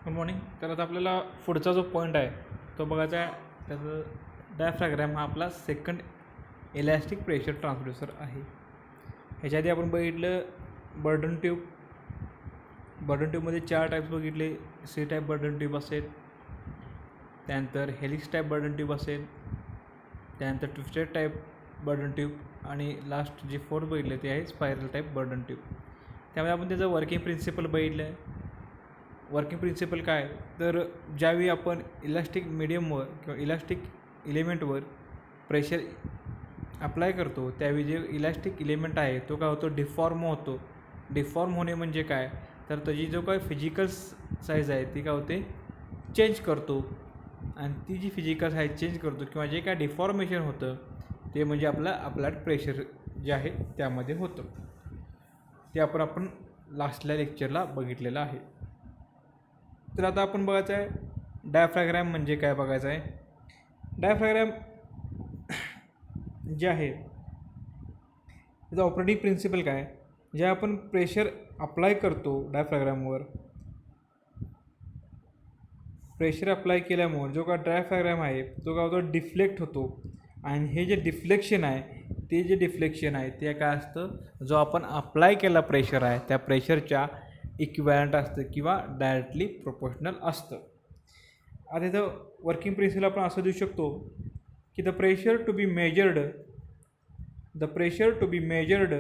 Good morning. तर आता आपल्याला पुढचा जो पॉईंट आहे तो बघायचा आहे. त्याचं डायफ्रॅग्रॅम हा आपला सेकंड इलॅस्टिक प्रेशर ट्रान्सड्यूसर आहे. ह्याच्या आधी आपण बघितलं बर्डन ट्यूब. बर्डन ट्यूबमध्ये 4 टाईप्स बघितले. सी टाईप बर्डन ट्यूब असेल, त्यानंतर हेलिक्स टाईप बर्डन ट्यूब असेल, त्यानंतर ट्विस्टेड टाईप बर्डन ट्यूब आणि लास्ट जे फोर्थ बघितले ते आहे स्पायरल टाईप बर्डन ट्यूब. त्यामध्ये आपण त्याचं वर्किंग प्रिन्सिपल बघितलं आहे. वर्किंग प्रिन्सिपल काय तर ज्यावेळी आपण इलॅस्टिक मीडियमवर किंवा इलॅस्टिक इलेमेंटवर प्रेशर अप्लाय करतो त्यावेळी जे इलॅस्टिक इलेमेंट आहे तो काय होतो, डिफॉर्म होतो. डिफॉर्म होणे म्हणजे काय तर त्याची जो काय फिजिकल साईज आहे ती काय होते, चेंज करतो. आणि ती जी फिजिकल साईज चेंज करतो किंवा जे काय डिफॉर्मेशन होतं ते म्हणजे आपलं अप्लाइड प्रेशर जे आहे त्यामध्ये होतं. ते आपण लास्टल्या लेक्चरला बघितलेलं आहे. तर आता आपण बघायचं आहे डायफ्रॅग्रॅम म्हणजे काय बघायचं आहे. डायफ्रॅग्रॅम जे आहे त्याचा ऑपरेटिंग प्रिन्सिपल काय, जे आपण प्रेशर अप्लाय करतो डायफ्रॅग्रॅमवर, प्रेशर अप्लाय केल्यामुळे जो का डायफ्रॅग्रॅम आहे तो काय होतो, डिफ्लेक्ट होतो. आणि हे जे डिफ्लेक्शन आहे ते काय असतं, जो आपण अप्लाय केला प्रेशर आहे त्या प्रेशरच्या इक्विव्हॅलंट असतं किंवा डायरेक्टली प्रोपोर्शनल असतं. आता इथं वर्किंग प्रिन्सिपल आपण असं देऊ शकतो की the pressure to be measured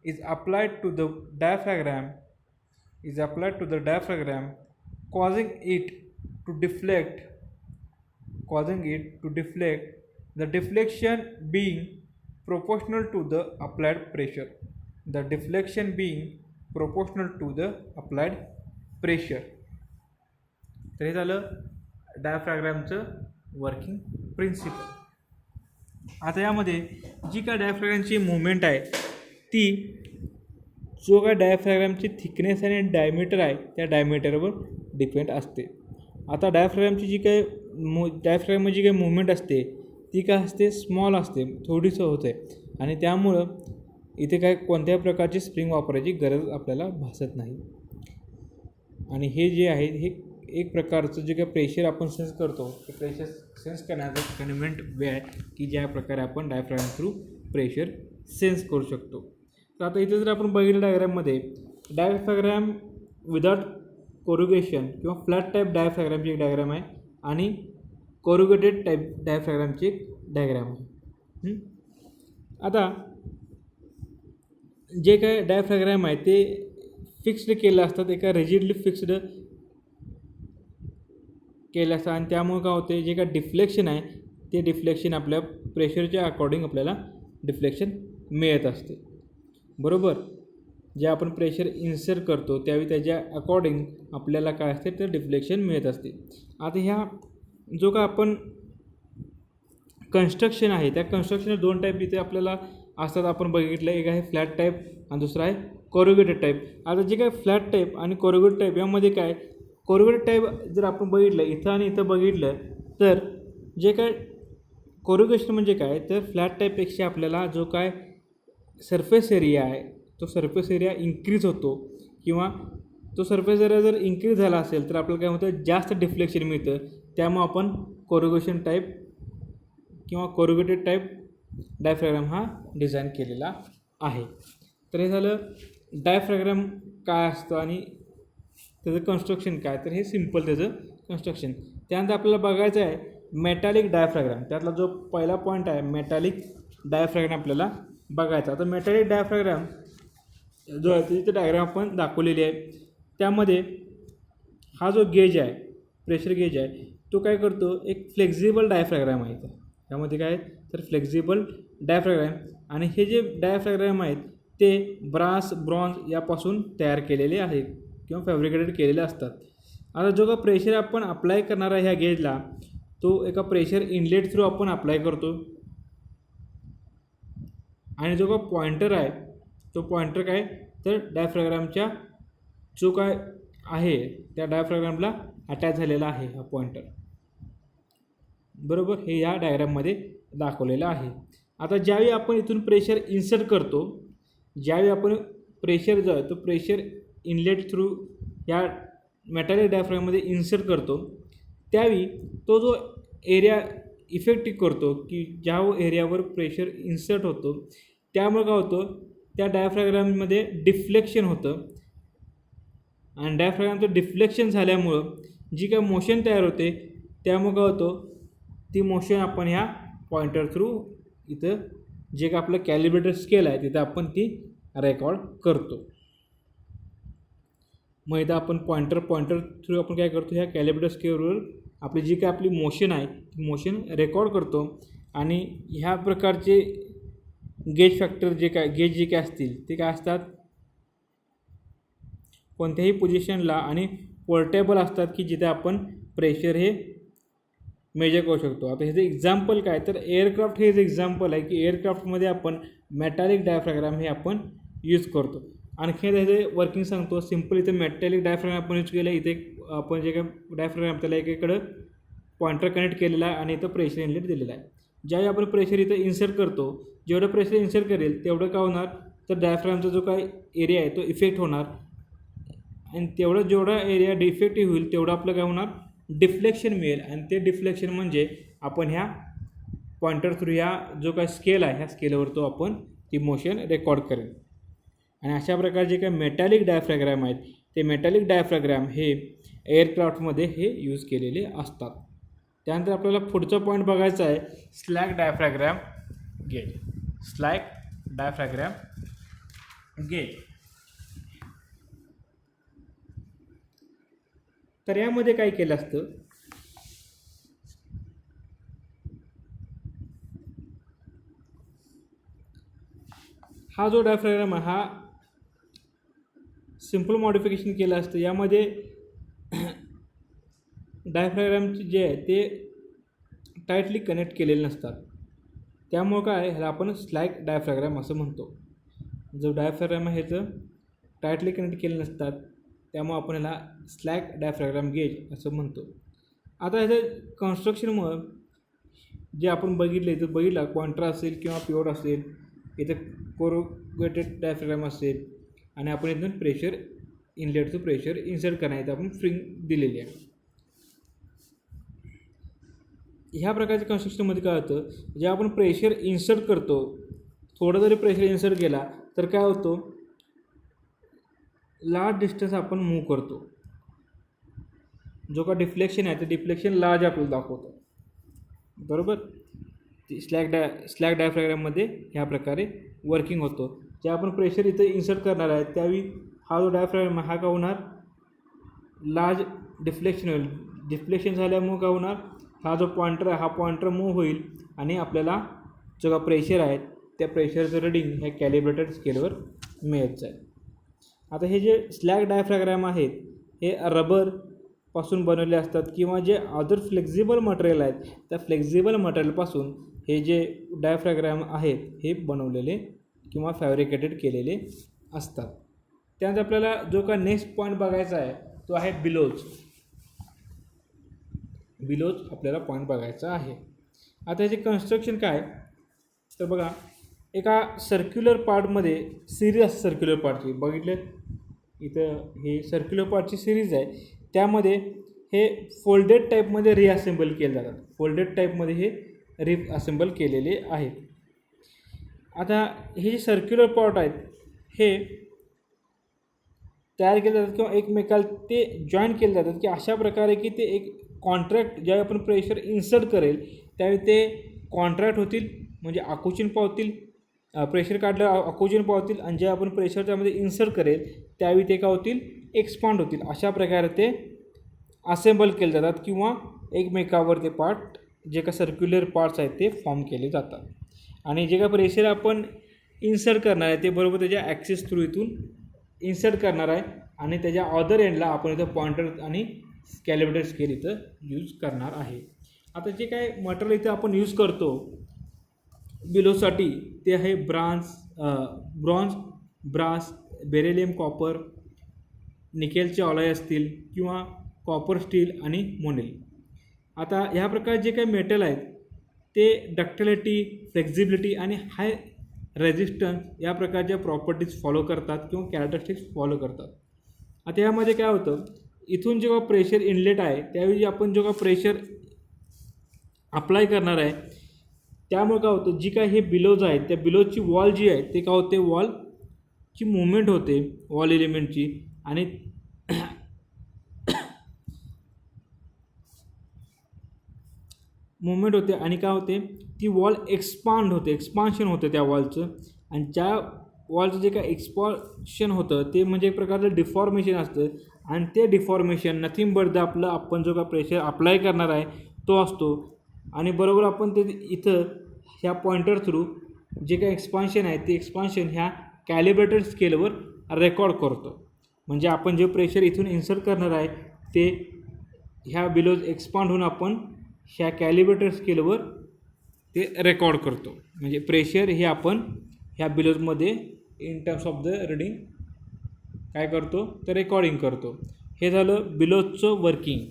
is applied to the diaphragm causing it to deflect, the deflection being proportional to the applied pressure. तर हे झालं डायफ्रॅग्रॅमचं वर्किंग प्रिन्सिपल. आता यामध्ये जी काय डायफ्रॅग्रॅमची मुवमेंट आहे ती जो काय डायफ्रॅग्रॅमची थिकनेस आणि डायमीटर आहे त्या डायमीटरवर डिपेंड असते. आता डायफ्रॅग्रॅमची जी काय डायफ्रॅग्रॅमची काही मुवमेंट असते ती काय असते, स्मॉल असते, थोडीसं होते. आणि त्यामुळं इथे काय कोणत्याही प्रकारची स्प्रिंग वापरायची गरज आपल्याला भासत नाही. आणि हे जे आहे हे एक प्रकारचं जे काही प्रेशर आपण सेन्स करतो ते प्रेशर सेन्स करण्याचं कन्व्हिनियंट वे आहे की ज्या प्रकारे आपण डायफ्रॅग्रॅम थ्रू प्रेशर सेन्स करू शकतो. तर आता इथे जर आपण बघितलं डायग्रॅममध्ये डायफ्रॅग्रॅम विदाउट कोरुगेशन किंवा फ्लॅट टाईप डायफ्रॅग्रॅमची एक डायग्रॅम आहे आणि कोरुगेटेड टाईप डायफ्रॅग्रॅमची एक डायग्रॅम आहे. आता जे काय डायफ्रॅग्रॅम आहे ते फिक्स्ड केलं असतात, एका रिजिडली फिक्स्ड केलं असतं. आणि त्यामुळे काय होते, जे काय डिफ्लेक्शन आहे ते डिफ्लेक्शन आपल्या प्रेशरच्या अकॉर्डिंग आपल्याला डिफ्लेक्शन मिळत असते. बरोबर, जे आपण प्रेशर इन्सर्ट करतो त्यावेळी त्याच्या अकॉर्डिंग आपल्याला काय असते तर डिफ्लेक्शन मिळत असते. आता ह्या जो का आपण कन्स्ट्रक्शन आहे त्या कन्स्ट्रक्शन 2 टाईप इथे आपल्याला असतात, आपण बघितलं. एक आहे फ्लॅट टाईप आणि दुसरा आहे कोरुगेटेड टाईप. आता जे काय फ्लॅट टाईप आणि कोरुगेटेड टाईप यामध्ये काय, कोरुगेटेड टाईप जर आपण बघितलं इथं आणि इथं बघितलं तर जे काय कोरुगेशन म्हणजे काय तर फ्लॅट टाईपपेक्षा आपल्याला जो काय सरफेस एरिया आहे तो सरफेस एरिया इन्क्रीज होतो, किंवा तो सरफेस एरिया जर इन्क्रीज झाला असेल तर आपल्याला काय होतं, जास्त डिफ्लेक्शन मिळतं. त्यामुळे आपण कोरुगेशन टाईप किंवा कोरुगेटेड टाईप डायफ्रॅग्रॅम हा डिझाईन केलेला आहे. तर हे झालं डायफ्रॅग्रॅम काय असतं आणि त्याचं कन्स्ट्रक्शन काय. तर हे सिम्पल त्याचं कन्स्ट्रक्शन. त्यानंतर आपल्याला बघायचं आहे मेटॅलिक डायफ्रॅग्रॅम. त्यातला जो पहिला पॉईंट आहे मेटॅलिक डायफ्रॅग्रॅम आपल्याला बघायचा. तर मेटॅलिक डायफ्रॅग्रॅम जो आहे त्याची डायग्राम आपण दाखवलेली आहे. त्यामध्ये हा जो गेज आहे, प्रेशर गेज आहे, तो काय करतो, एक फ्लेक्झिबल डायफ्रॅग्रॅम आहे. त्यामध्ये काय तर फ्लेक्झिबल डायफ्रॅग्रॅम. आणि हे जे डायफ्रॅग्रॅम आहेत ते ब्रॉन्झ यापासून तयार केलेले आहेत किंवा फॅब्रिकेटेड केलेले असतात. आता जो का प्रेशर आपण अप्लाय करणार आहे ह्या गेजला तो एका प्रेशर इनलेट थ्रू आपण अप्लाय करतो. आणि जो का पॉइंटर आहे तो पॉइंटर काय तर डायफ्रॅग्रॅमच्या जो काय आहे त्या डायफ्रॅग्रॅमला अटॅच झालेला आहे हा पॉइंटर. बरोबर, हे या डायग्राममध्ये दाखवलेलं आहे. आता ज्यावेळी आपण इथून प्रेशर इन्सर्ट करतो, ज्यावेळी आपण प्रेशर जो आहे तो प्रेशर इनलेट थ्रू या मेटॅलिक डायफ्राममध्ये इन्सर्ट करतो त्यावेळी तो जो एरिया इफेक्टिव्ह करतो की ज्या एरियावर प्रेशर इन्सर्ट होतो त्यामुळे काय होतं त्या डायफ्राग्राममध्ये डिफ्लेक्शन होतं आणि डायफ्राग्रामचं डिफ्लेक्शन झाल्यामुळं जी काय मोशन तयार होते त्यामुळे काय होतं ती मोशन आपण ह्या पॉइंटर थ्रू इथं जे काय आपलं कॅलिब्रेटर स्केल आहे तिथं आपण ती रेकॉर्ड करतो. मग इथं आपण पॉइंटर थ्रू आपण काय करतो ह्या कॅलिब्रेटर स्केलवर आपली जी काय आपली मोशन आहे ती मोशन रेकॉर्ड करतो आणि ह्या प्रकारचे गेज फॅक्टर जे काय असतील ते काय असतात कोणत्याही पोझिशनला आणि पोर्टेबल असतात की जिथे आपण प्रेशर हे मेजर करू शकतो. आता ह्याचं एक्झाम्पल काय तर एअरक्राफ्ट हे एक्झाम्पल आहे की एअरक्राफ्टमध्ये आपण मेटॅलिक डायफ्राग्राम हे आपण यूज करतो. आणखी त्याचं वर्किंग सांगतो. सिम्पल इथे मेटॅलिक डायफ्राग्राम आपण यूज केलं इथे आपण जे काय डायफ्राग्राम त्याला एकीकडं पॉइंटर कनेक्ट केलेला आहे आणि इथं प्रेशर इनलेट दिलेला आहे. ज्यावेळी आपण प्रेशर इथं इन्सर्ट करतो जेवढं प्रेशर इन्सर्ट करेल तेवढं काय होणार तर डायफ्रामचा जो काय एरिया आहे तो इफेक्ट होणार आणि जेवढा एरिया डिफेक्टिव्ह होईल तेवढं आपलं काय होणार डिफ्लेक्शन मिळेल आणि ते डिफ्लेक्शन म्हणजे आपण ह्या पॉइंटर थ्रू ह्या जो काय स्केल आहे ह्या स्केलवर तो आपण ती मोशन रेकॉर्ड करेल. आणि अशा प्रकारे जे काही मेटॅलिक डायफ्राग्राम आहेत ते मेटॅलिक डायफ्राग्राम हे एअरक्राफ्टमध्ये हे यूज केलेले असतात. त्यानंतर आपल्याला पुढचा पॉईंट बघायचा आहे slag diaphragm gauge. Slag diaphragm gauge. तर यामध्ये काय केलं असतं हा जो डायफ्राग्राम आहे हा सिम्पल मॉडिफिकेशन केलं असतं. यामध्ये डायफ्राग्रामचे जे आहे ते टाईटली कनेक्ट केलेले नसतात त्यामुळं काय ह्याला आपण स्लॅग डायफ्राग्राम असं म्हणतो. जो डायफ्राग्राम आहे ह्याचं टाईटली कनेक्ट केले नसतात त्यामुळे आपण ह्याला स्लॅग डायफ्राग्राम गेज असं म्हणतो. आता ह्याचं कन्स्ट्रक्शनमुळं जे आपण बघितलं पॉइंटर असेल किंवा प्युअर असेल इथं कोरुगेटेड डायफ्राग्राम असेल आणि आपण इथून प्रेशर इनलेटचं प्रेशर इन्सर्ट करण्याचं आपण फ्रिंग दिलेली आहे. ह्या प्रकारच्या कन्स्ट्रक्शनमध्ये काय होतं जे आपण प्रेशर इन्सर्ट करतो थोडं जरी प्रेशर इन्सर्ट केला तर काय होतं लार्ज डिस्टन्स आपण मूव्ह करतो. जो का डिफ्लेक्शन आहे ते डिफ्लेक्शन लार्ज आपल्याला दाखवतो बरोबर. स्लॅग डायफ्राग्राममध्ये ह्या प्रकारे वर्किंग होतो. जे आपण प्रेशर इथं इन्सर्ट करणार आहे त्यावेळी हा जो डायफ्राग्राम हा का होणार लार्ज डिफ्लेक्शन होईल. डिफ्लेक्शन झाल्यामुळे काय होणार हा जो पॉइंटर आहे हा पॉइंटर मूव्ह होईल आणि आपल्याला जो का प्रेशर आहे त्या प्रेशरचं रिडिंग ह्या कॅलिब्रेटेड स्केलवर मिळत जाईल. आता हे जे स्लॅग डायफ्राग्राम आहेत हे रबरपासून बनवले असतात किंवा जे अदर फ्लेक्झिबल मटेरियल आहेत त्या फ्लेक्झिबल मटेरियलपासून हे जे डायफ्राग्राम आहेत हे बनवलेले किंवा फॅब्रिकेटेड केलेले असतात. त्यानंतर आपल्याला जो का नेक्स्ट पॉईंट बघायचा आहे तो आहे बिलोज. बिलोज आपल्याला पॉईंट बघायचा आहे. आता याचे कन्स्ट्रक्शन काय तर बघा एका सर्क्युलर पार्टमध्ये सिरीज असते. सर्क्युलर पार्टची बघितलं इथं हे सर्क्युलर पार्टची सिरीज आहे त्यामध्ये हे फोल्डेड टाईपमध्ये रिअसेंबल केले जातात. फोल्डेड टाईपमध्ये हे रिअसेंबल केलेले आहेत. आता हे जे सर्क्युलर पार्ट आहेत हे तयार केले जातात किंवा एकमेकाला ते जॉईन केले जातात की अशा प्रकारे की ते एक कॉन्ट्रॅक्ट ज्यावेळी आपण प्रेशर इन्सर्ट करेल त्यावेळी ते कॉन्ट्रॅक्ट होतील म्हणजे आकुंचन पावतील. प्रेशर काढलं आकुंचन पावतील आणि जे आपण प्रेशर त्यामध्ये इन्सर्ट करेल त्यावेळी ते काय होतील एक्सपांड होतील. अशा प्रकारे ते असेंबल केले जातात किंवा एकमेकावर ते पार्ट जे का सर्क्युलर पार्ट्स आहेत ते फॉर्म केले जातात. आणि जे का प्रेशर आपण इन्सर्ट करणार आहे ते बरोबर त्याच्या ॲक्सिस थ्रू इथून इन्सर्ट करणार आहे आणि त्याच्या अदर एंडला आपण इथं पॉइंटर आणि कॅलिब्रेटेड स्केल इथं यूज करणार आहे. आता जे काय मटेरियल इथं आपण यूज करतो बिलोसाठी ते आहे ब्रॉन्झ, ब्रास, बेरिलियम, कॉपर, निकेलचे ऑलॉय असतील किंवा कॉपर, स्टील आणि मोनेल. आता ह्या प्रकारचे जे काही मेटल आहेत ते डक्टिलिटी, फ्लेक्झिबिलिटी आणि हाय रेझिस्टन्स या प्रकारच्या प्रॉपर्टीज फॉलो करतात किंवा कॅरेक्टरिस्टिक्स फॉलो करतात. आता यामध्ये काय होतं इथून जेव्हा प्रेशर इनलेट आहे त्यावेळी आपण जेव्हा प्रेशर अप्लाय करणार आहे त्यामुळे काय होतं, जी काय हे बिलोज आहेत त्या बिलोजची वॉल जी आहे ते काय होते, वॉलची मुवमेंट होते वॉल एलिमेंटची, आणि मुवमेंट होते आणि काय होते, ती वॉल एक्सपान्शन होतं त्या वॉलचं, आणि त्या वॉलचं जे काय एक्सपान्शन होतं ते म्हणजे एक प्रकारचं डिफॉर्मेशन असतं, आणि ते डिफॉर्मेशन नथिंग बट द आपलं आपण जो काय प्रेशर अप्लाय करणार आहे तो असतो. आणि बरोबर आपण ते इथं ह्या पॉइंटर थ्रू जे काही एक्सपान्शन आहे ते एक्सपान्शन ह्या कॅलिब्रेटेड स्केलवर रेकॉर्ड करतो. म्हणजे आपण जे प्रेशर इथून इन्सर्ट करणार आहे ते ह्या बिलोज एक्सपांड होऊन आपण ह्या कॅलिब्रेटेड स्केलवर ते रेकॉर्ड करतो. म्हणजे प्रेशर हे आपण ह्या बिलोजमध्ये in terms of the reading काय करतो, तर रेकॉर्डिंग करतो. हे झालं बिलोजचं वर्किंग.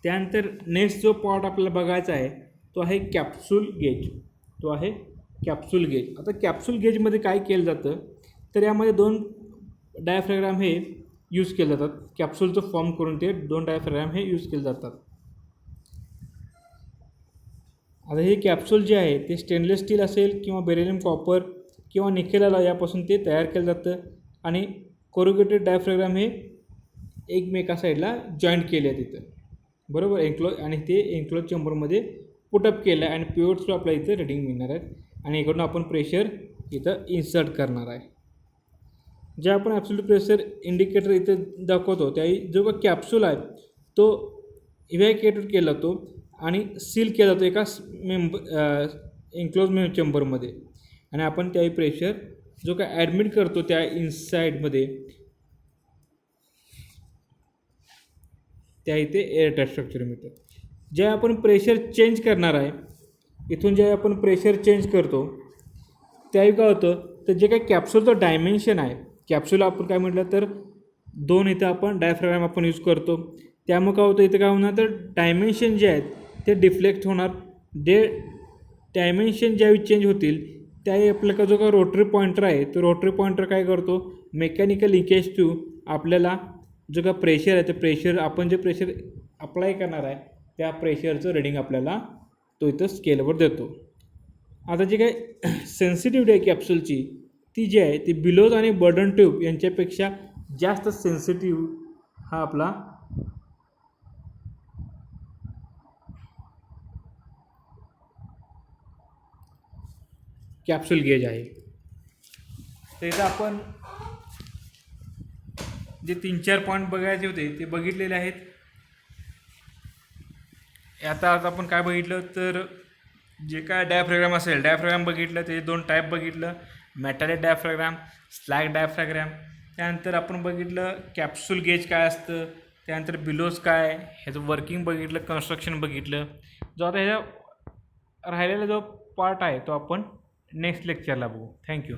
त्यानंतर नेक्स्ट जो पार्ट आपल्याला बघायचा आहे तो आहे कॅप्सूल गेज. आता कॅप्सूल गेजमध्ये काय केलं जातं, तर यामध्ये 2 डायफ्रॅग्राम हे यूज केले जातात. कॅप्सूलचं फॉर्म करून ते 2 डायफ्रॅग्राम हे यूज केले जातात. आता हे कॅप्सूल जे आहे ते स्टेनलेस स्टील असेल किंवा बेरिलियम कॉपर किंवा निकेल यापासून ते तयार केलं जातं, आणि कोरुगेटेड डायफ्रॅग्राम हे एकमेका साईडला जॉईंट केले आहे तिथं, बरोबर, एन्क्लोज, आणि ते एन्क्लोज चेंबरमध्ये पुटअप केलं आहे, आणि पिवट थ्रू आपल्याला इथं रिडिंग मिळणार आहेत, आणि इकडून आपण प्रेशर इथं इन्सर्ट करणार आहे. जे आपण ॲब्सोल्यूट प्रेशर इंडिकेटर इथं दाखवतो त्यावेळी जो का कॅप्सूल आहे तो इव्हॅक्युएटेड केला जातो आणि सील केला जातो एका एन्क्लोज चेंबरमध्ये, आणि आपण त्यावेळी प्रेशर जो काय ॲडमिट करतो त्या इनसाईडमध्ये त्या इथे एअर स्ट्रक्चर मिळतं. जे आपण प्रेशर चेंज करणार आहे, इथून जे आपण प्रेशर चेंज करतो त्यावेळी काय होतं, तर जे काही कॅप्सूलचं डायमेन्शन आहे, कॅप्सूल आपण काय म्हटलं तर 2 इथं आपण डायफ्रॅग्राम आपण यूज करतो, त्यामुळे काय होतं इथं काय होणार, तर डायमेन्शन जे आहेत ते डिफ्लेक्ट होणार. जे डायमेन्शन ज्यावेळी चेंज होतील त्यावेळी आपल्याला जो काय रोटरी पॉईंटर आहे तो रोटरी पॉईंटर काय करतो, मेकॅनिकल लिंकेज टू आपल्याला जो काय प्रेशर आहे ते प्रेशर आपण जे प्रेशर अप्लाय करणार आहे त्या प्रेशरचं रिडिंग आपल्याला तो इथं स्केलवर देतो. आता जी काय सेन्सिटिव्हिटी आहे कॅप्सूलची ती जी आहे ती बिलोज आणि बर्डन ट्यूब यांच्यापेक्षा जास्त सेन्सिटिव्ह हा आपला कॅप्सूल गेज आहे. तर इथं आपण जे 3-4 पॉईंट बघायचे होते ते बघितलेले आहेत. आता आपण काय बघितलं, तर जे काय डायफ्रॅग्राम असेल, डायफ्रॅग्राम बघितलं, ते 2 टाईप बघितलं, मेटॅलिक डायफ्रॅग्राम, स्लॅग डायफ्रॅग्राम. त्यानंतर आपण बघितलं कॅप्सूल गेज काय असतं, त्यानंतर बिलोज काय, ह्याचं वर्किंग बघितलं, कन्स्ट्रक्शन बघितलं. जो आता ह्याचा राहिलेला जो पार्ट आहे तो आपण नेक्स्ट लेक्चरला बघू. थँक्यू.